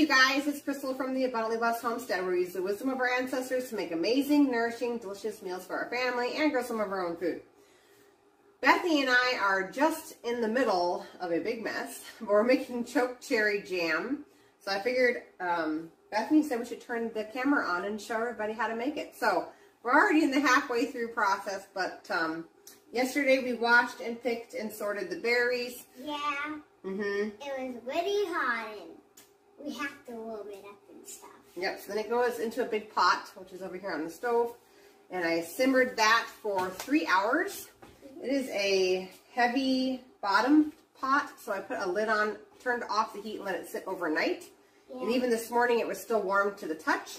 you guys, it's Crystal from the Abundantly Blessed Homestead, where we use the wisdom of our ancestors to make amazing, nourishing, delicious meals for our family and grow some of our own food. Bethany and I are just in the middle of a big mess. We're making chokecherry jam. So I figured Bethany said we should turn the camera on and show everybody how to make it. So we're already in the halfway through process, but yesterday we washed and picked and sorted the berries. Yeah. It was really hot and we have to warm it up and stuff. Yep, so then it goes into a big pot, which is over here on the stove. And I simmered that for 3 hours. It is a heavy bottom pot, so I put a lid on, turned off the heat and let it sit overnight. Yeah. And even this morning it was still warm to the touch.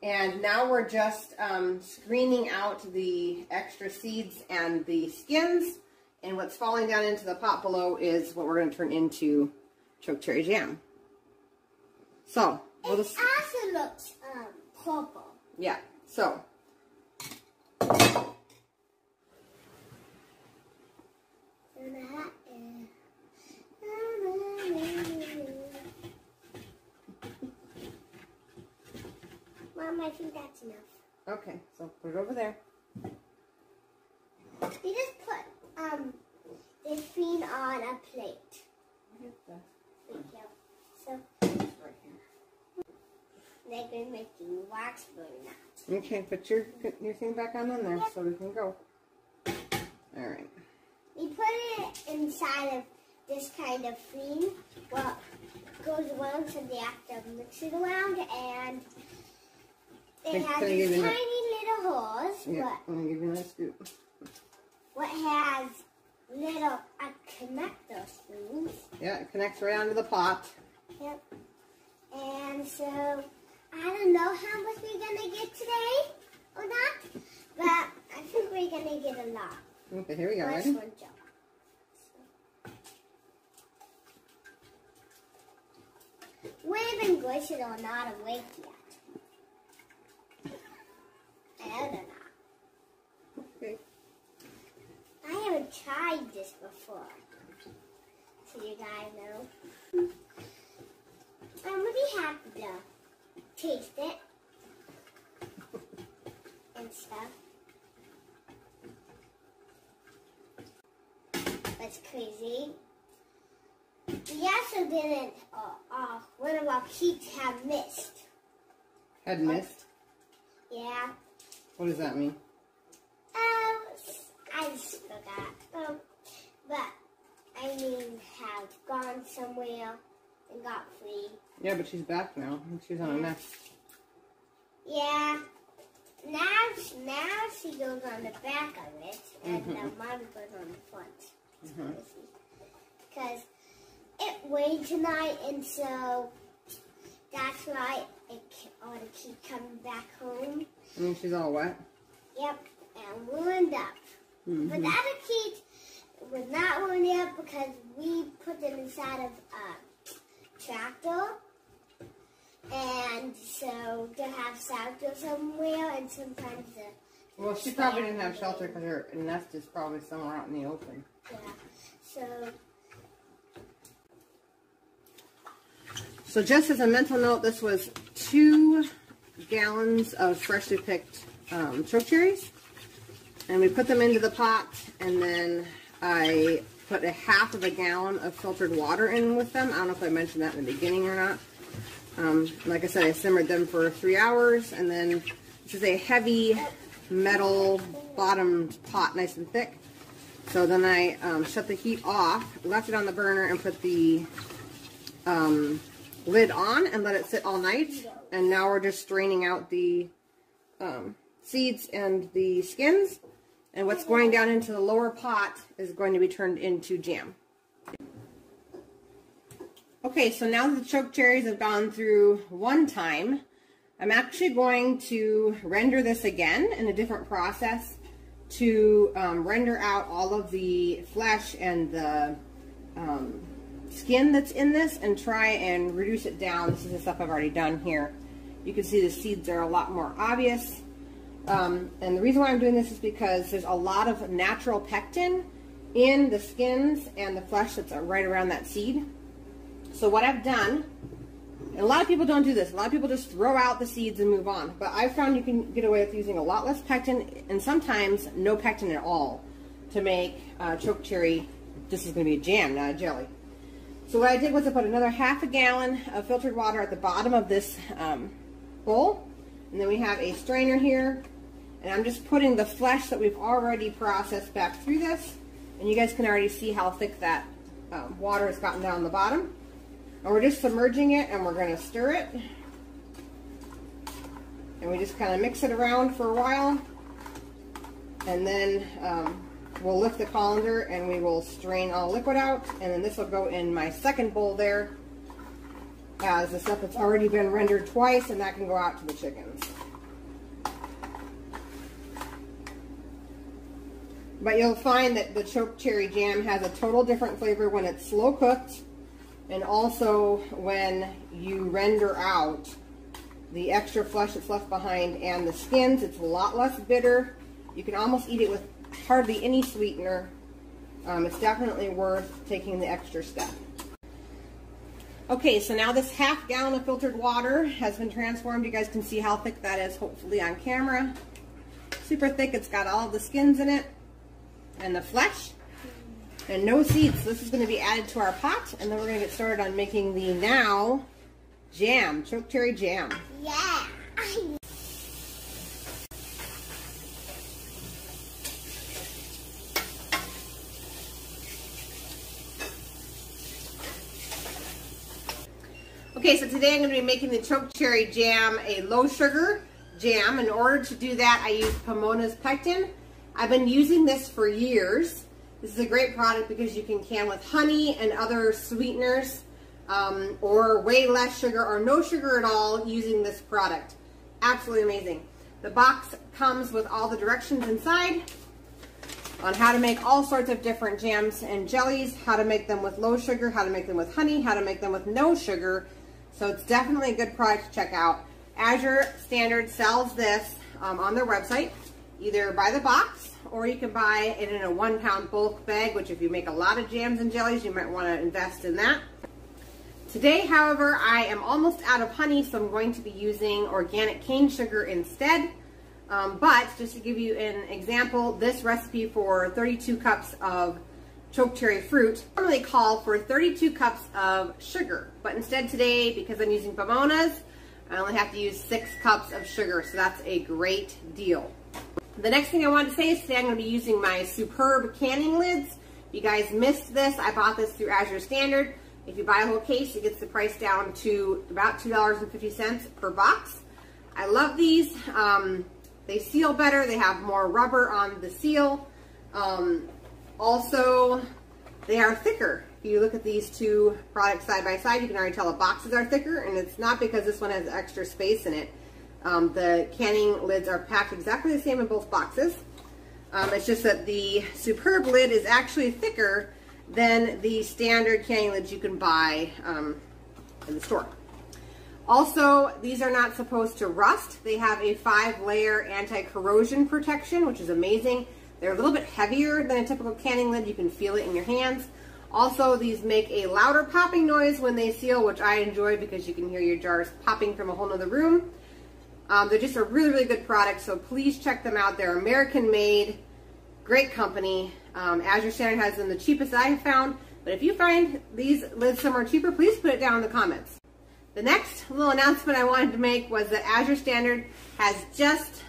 And now we're just screening out the extra seeds and the skins. And what's falling down into the pot below is what we're going to turn into chokecherry jam. So, it also looks purple. Yeah, so. Mom, I think that's enough. Okay, so put it over there. You just put this bean on a plate. Thank you. So, right here. They've been making wax for that. Okay, put your thing back on in there so we can go. All right. We put it inside of this kind of thing. Well, it goes around, so they have to mix it around, and it has these tiny little holes. Yeah, I'm going to give you a nice scoop. What has little connector screws. Yeah, it connects right onto the pot. Yep. And so, I don't know how much we're going to get today or not, but I think we're going to get a lot. Okay, here we go. Ready? One job. We've been good or not awake yet. I don't know. Okay. I haven't tried this before, so you guys know. I'm really happy to taste it and stuff. That's crazy. We also didn't, one of our kids had missed. Had missed? Yeah. What does that mean? I just forgot. But, I mean, have gone somewhere and got free. Yeah, but she's back now. She's on a nest. Yeah. Now she goes on the back of it, and Mom goes on the front. Because it rained tonight, and so that's why it ought to keep coming back home. And she's all wet? Yep, and ruined up. But the other kids was not ruined up because we put them inside of a tractor. And so they'll have shelter somewhere, and sometimes the... Well, she probably didn't have shelter because her nest is probably somewhere out in the open. Yeah, So just as a mental note, this was 2 gallons of freshly picked chokecherries. And we put them into the pot, and then I put a half of a gallon of filtered water in with them. I don't know if I mentioned that in the beginning or not. Like I said, I simmered them for 3 hours, and then this is a heavy metal bottomed pot, nice and thick. So then I shut the heat off, left it on the burner, and put the lid on and let it sit all night. And now we're just straining out the seeds and the skins. And what's going down into the lower pot is going to be turned into jam. Okay, so now that the chokecherries have gone through one time, I'm actually going to render this again in a different process to render out all of the flesh and the skin that's in this and try and reduce it down. This is the stuff I've already done here. You can see the seeds are a lot more obvious. And the reason why I'm doing this is because there's a lot of natural pectin in the skins and the flesh that's right around that seed. So what I've done And a lot of people don't do this. A lot of people just throw out the seeds and move on. But I've found you can get away with using a lot less pectin and sometimes no pectin at all to make chokecherry. This is going to be a jam, not a jelly. So what I did was I put another half a gallon of filtered water at the bottom of this bowl. And then we have a strainer here. And I'm just putting the flesh that we've already processed back through this. And you guys can already see how thick that water has gotten down the bottom. And we're just submerging it, and we're going to stir it. And we just kind of mix it around for a while. And then we'll lift the colander and we will strain all the liquid out. And then this will go in my second bowl there as the stuff that's already been rendered twice, and that can go out to the chickens. But you'll find that the chokecherry jam has a total different flavor when it's slow cooked, and also when you render out the extra flesh that's left behind and the skins. It's a lot less bitter. You can almost eat it with hardly any sweetener. It's definitely worth taking the extra step. Okay, so now this half gallon of filtered water has been transformed. You guys can see how thick that is, hopefully on camera. Super thick. It's got all of the skins in it and the flesh. And no seeds. This is going to be added to our pot, and then we're going to get started on making the now jam, chokecherry jam. Yeah. Okay, so today I'm going to be making the chokecherry jam a low sugar jam. In order to do that, I use Pomona's pectin. I've been using this for years. This is a great product because you can can with honey and other sweeteners, or way less sugar or no sugar at all using this product. Absolutely amazing. The box comes with all the directions inside on how to make all sorts of different jams and jellies, how to make them with low sugar, how to make them with honey, how to make them with no sugar. So it's definitely a good product to check out. Azure Standard sells this on their website, either by the box, or you can buy it in a 1 pound bulk bag, which if you make a lot of jams and jellies, you might want to invest in that. Today, however, I am almost out of honey, so I'm going to be using organic cane sugar instead. But just to give you an example, this recipe for 32 cups of chokecherry fruit normally call for 32 cups of sugar. But instead today, because I'm using Pomona's, I only have to use 6 cups of sugar, so that's a great deal. The next thing I wanted to say is today I'm going to be using my superb canning lids. If you guys missed this, I bought this through Azure Standard. If you buy a whole case, it gets the price down to about $2.50 per box. I love these. They seal better. They have more rubber on the seal. Also, they are thicker. If you look at these two products side by side, you can already tell the boxes are thicker, and it's not because this one has extra space in it. The canning lids are packed exactly the same in both boxes. It's just that the superb lid is actually thicker than the standard canning lids you can buy in the store. Also, these are not supposed to rust. They have a 5-layer anti-corrosion protection, which is amazing. They're a little bit heavier than a typical canning lid. You can feel it in your hands. Also, these make a louder popping noise when they seal, which I enjoy because you can hear your jars popping from a whole nother room. They're just a really, really good product, so please check them out. They're American-made, great company. Azure Standard has them the cheapest I have found, but if you find these lids somewhere cheaper, please put it down in the comments. The next little announcement I wanted to make was that Azure Standard has just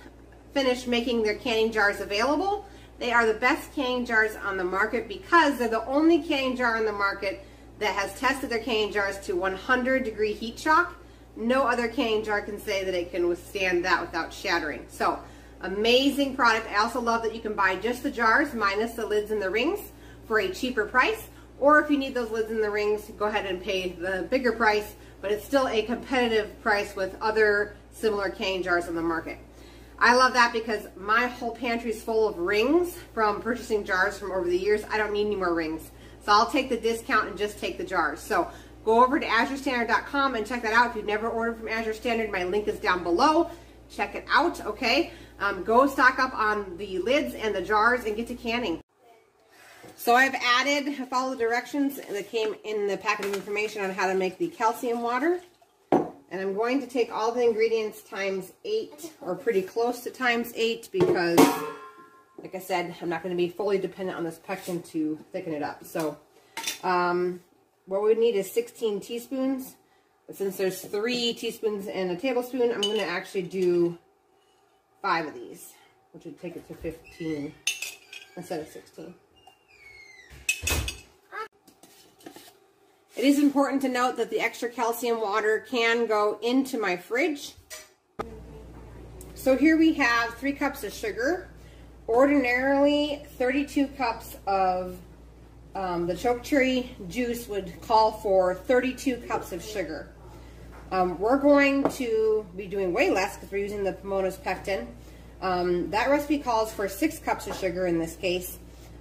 finished making their canning jars available. They are the best canning jars on the market because they're the only canning jar on the market that has tested their canning jars to 100-degree heat shock. No other canning jar can say that it can withstand that without shattering. So, amazing product. I also love that you can buy just the jars minus the lids and the rings for a cheaper price. Or if you need those lids and the rings, go ahead and pay the bigger price, but it's still a competitive price with other similar canning jars on the market. I love that because my whole pantry is full of rings from purchasing jars from over the years. I don't need any more rings. So I'll take the discount and just take the jars. So go over to azurestandard.com and check that out. If you've never ordered from Azure Standard, my link is down below. Check it out, okay? Go stock up on the lids and the jars and get to canning. So I've added, follow the directions that came in the packet of information on how to make the calcium water. And I'm going to take all the ingredients times 8, or pretty close to times 8, because, like I said, I'm not going to be fully dependent on this pectin to thicken it up. So, what we would need is 16 teaspoons. But since there's 3 teaspoons and a tablespoon, I'm going to actually do 5 of these, which would take it to 15 instead of 16. It is important to note that the extra calcium water can go into my fridge. So here we have 3 cups of sugar. Ordinarily, 32 cups of the chokecherry juice would call for 32 cups of sugar. We're going to be doing way less because we're using the Pomona's pectin. That recipe calls for 6 cups of sugar in this case,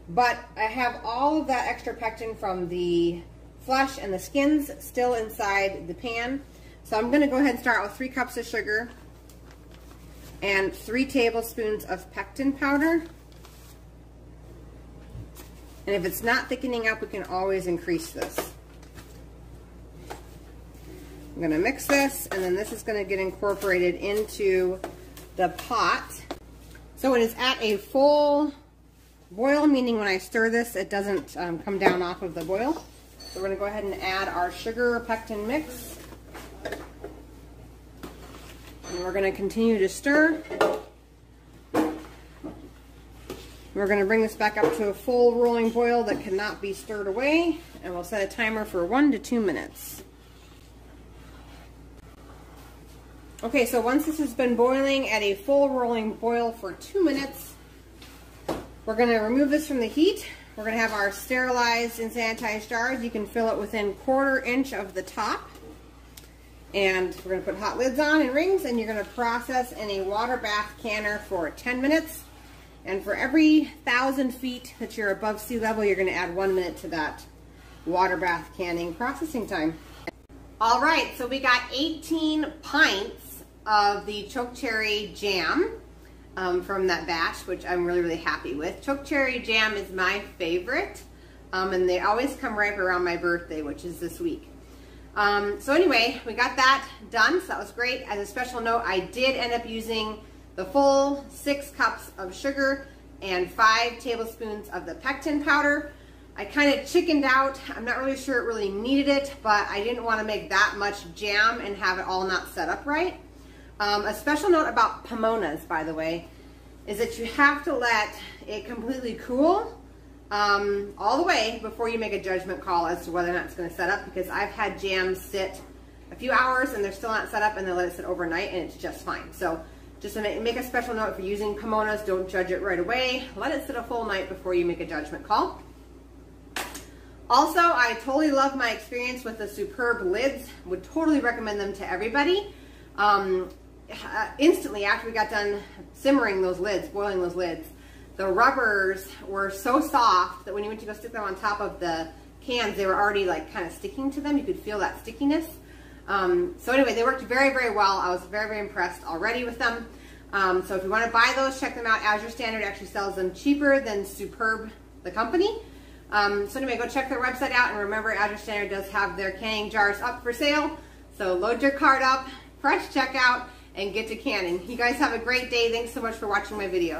but I have all of that extra pectin from the flesh and the skins still inside the pan. So I'm going to go ahead and start with 3 cups of sugar and 3 tablespoons of pectin powder. And if it's not thickening up, we can always increase this. I'm going to mix this, and then this is going to get incorporated into the pot. So it is at a full boil, meaning when I stir this, it doesn't come down off of the boil. So we're going to go ahead and add our sugar pectin mix. And we're going to continue to stir. We're going to bring this back up to a full rolling boil that cannot be stirred away. And we'll set a timer for 1 to 2 minutes. Okay, so once this has been boiling at a full rolling boil for 2 minutes, we're going to remove this from the heat. We're going to have our sterilized and sanitized jars. You can fill it within 1/4 inch of the top. And we're going to put hot lids on and rings, and you're going to process in a water bath canner for 10 minutes. And for every 1,000 feet that you're above sea level, you're going to add 1 minute to that water bath canning processing time. All right, so we got 18 pints of the Chokecherry Jam from that batch, which I'm really, really happy with. Chokecherry Jam is my favorite, and they always come right around my birthday, which is this week. So anyway, we got that done, so that was great. As a special note, I did end up using the full 6 cups of sugar and 5 tablespoons of the pectin powder. I kind of chickened out. I'm not really sure it really needed it, but I didn't want to make that much jam and have it all not set up right. A special note about Pomona's, by the way, is that you have to let it completely cool all the way before you make a judgment call as to whether or not it's going to set up, because I've had jams sit a few hours and they're still not set up, and they let it sit overnight and it's just fine. So just to make a special note, if you're using Pomona's, don't judge it right away. Let it sit a full night before you make a judgment call. Also, I totally love my experience with the Superb lids. Would totally recommend them to everybody. Instantly after we got done simmering those lids, boiling those lids, the rubbers were so soft that when you went to go stick them on top of the cans, they were already like kind of sticking to them. You could feel that stickiness. So anyway, they worked very, very well. I was very, very impressed already with them. So if you want to buy those, check them out. Azure Standard actually sells them cheaper than Superb, the company. So anyway, go check their website out, and remember, Azure Standard does have their canning jars up for sale. So load your cart up, press checkout, and get to canning. You guys have a great day. Thanks so much for watching my video.